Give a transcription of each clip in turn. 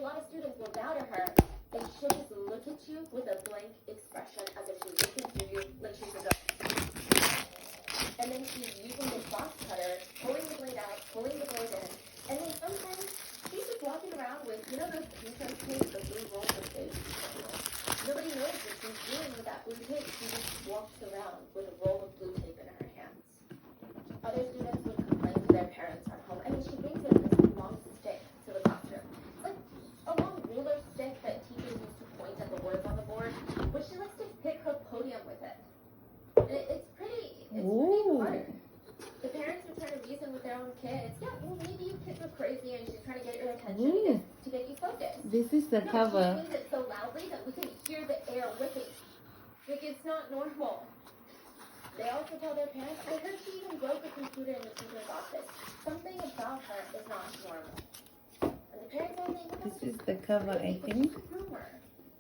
lot of students will bow to her, and she'll just look at you with a blank expression as if she's looking through you like she's a ghost. And then she's using the box cutter, pulling the blade out, pulling the blade in, and then sometimes she's just walking around with, you know those pinto tapes, the blue rolls of tape? Nobody knows what she's doing with that blue tape. She just walks around with a roll of blue tape in her hands. Other students would complain to their parents at home. I mean, she brings in this long stick to the classroom. It's like a long ruler stick that teachers use to point at the words on the board, but she likes to hit her podium with it. It's pretty hard. The parents are trying to reason with their own kids. Yeah, well, maybe you kids are crazy and she's trying to get your attention to get you focused. This is the cover. She sings it so loudly that we can hear the air whipping. Like, it's not normal. They also tell their parents, I heard she even broke a computer in the teacher's office. Something about her is not normal. And the parents all think, This is the cover, I think.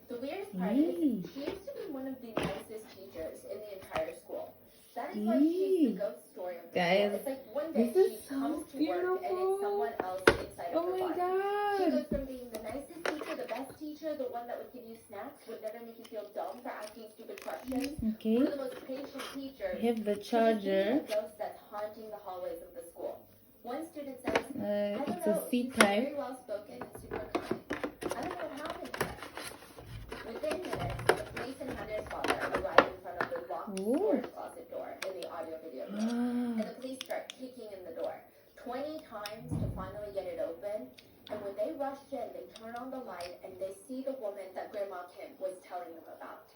The weirdest part is, she used to be one of the nicest teachers in the entire school. That is why she's the ghost story of the Guys, school. It's like one day this is she so comes to beautiful. work and it's someone else inside of Oh her my body. God. She goes from being the nicest teacher, the best teacher, the one that would give you snacks, would never make you feel dumb for asking stupid questions. Okay. One of the most patient teachers. We have the charger. A ghost that's haunting the hallways of the school. One student says, I don't It's know, a C she's type. very well spoken and super kind. I don't know what happened to her. Within minutes, the police and Heather's father arrive in front of the locked storage closet door in the audio-video room. And the police start kicking in the door 20 times to finally get it open. And when they rush in, they turn on the light and they see the woman that Grandma Kim was telling them about.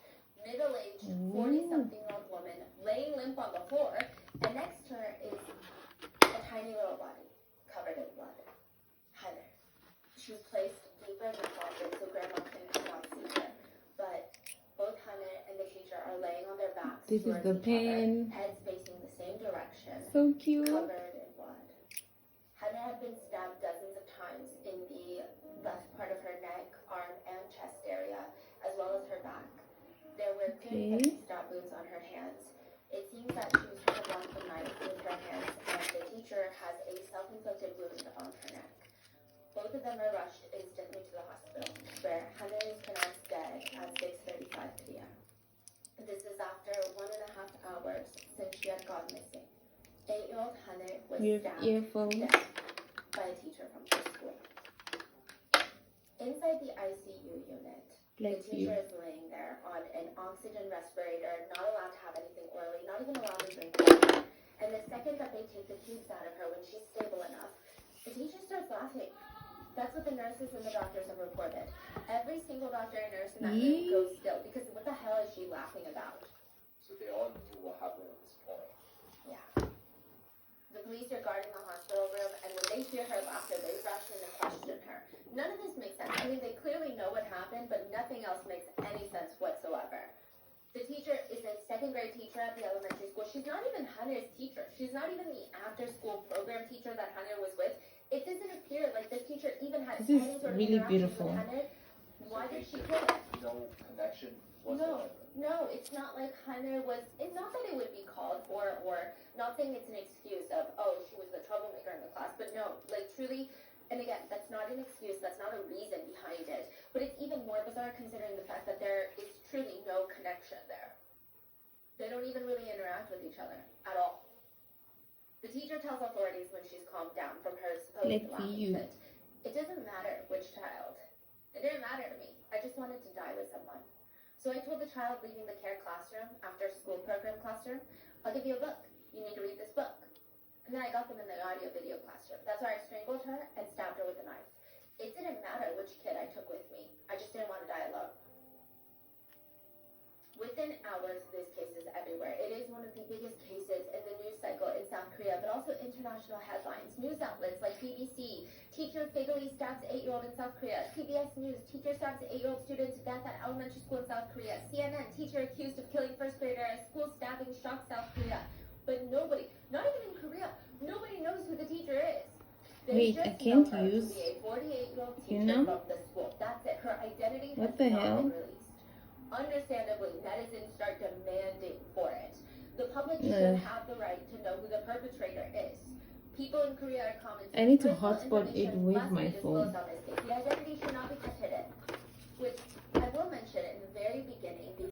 Middle-aged, 40-something-year-old woman laying limp on the floor, and next to her is a tiny little body covered in blood. Heather. She was placed deeper in the closet so Grandma Kim could not see her. But both Heather and the teacher are laying on their backs. This is the pen. Heads facing the same direction. So cute. Covered in blood. Heather had been stabbed dozens of times in the left part of her neck, arm, and chest area, as well as her back. There were 50 stab wounds on her hands. It seems that she was trying to block the knife with her hands, and the teacher has a self-inflicted wound on her neck. Both of them are rushed instantly to the hospital, where Heather is pronounced dead at 6:35 p.m. This is after 1.5 hours since she had gone missing. 8-year-old Heather was stabbed to death by a teacher from her school. Inside the ICU unit, the teacher is laying there on an oxygen respirator, not allowed to have anything orally, not even allowed to drink water. And the second that they take the tubes out of her when she's stable enough, the teacher starts laughing. That's what the nurses and the doctors have reported. Every single doctor and nurse in that room goes still, because what the hell is she laughing about? So they all knew what happened at this point. Yeah. The police are guarding the hospital room, and when they hear her laughter, they rush in to question her. None of this makes sense. I mean, they clearly know what happened, but nothing else makes any sense whatsoever. The teacher is a second-grade teacher at the elementary school. She's not even Hunter's teacher. She's not even the after-school program teacher that Hunter was with. It doesn't appear like this teacher even had any sort of interaction with Hunter. Why did she kill him? No connection whatsoever. No, it's not like Hunter was, it's not that it would be called for, or not saying it's an excuse of, oh, she was the troublemaker in the class, but no, like truly, and again, that's not an excuse, that's not a reason behind it, but it's even more bizarre considering the fact that there is truly no connection there. They don't even really interact with each other at all. The teacher tells authorities when she's calmed down from her supposed laughing fit, it doesn't matter which child. It didn't matter to me. I just wanted to die with someone. So I told the child leaving the care classroom, after school program classroom, I'll give you a book. You need to read this book. And then I got them in the audio-video classroom. That's where I strangled her and stabbed her with a knife. It didn't matter which kid I took with me. I just didn't want to die alone. Within hours, this case is everywhere. It is one of the biggest cases in the news cycle in South Korea, but also international headlines. News outlets like BBC, teacher fatally stabs 8-year-old in South Korea. CBS News, teacher stabs 8-year-old student to death at elementary school in South Korea. CNN, teacher accused of killing first grader at school stabbing shocks South Korea. But nobody, not even in Korea, nobody knows who the teacher is. Wait, I can't use, a 48-year-old teacher from the school. That's it. Her identity has not been released. Understandably, netizens start demanding for it. The public should have the right to know who the perpetrator is. People in Korea are commenting. I need to hotspot it with my phone. The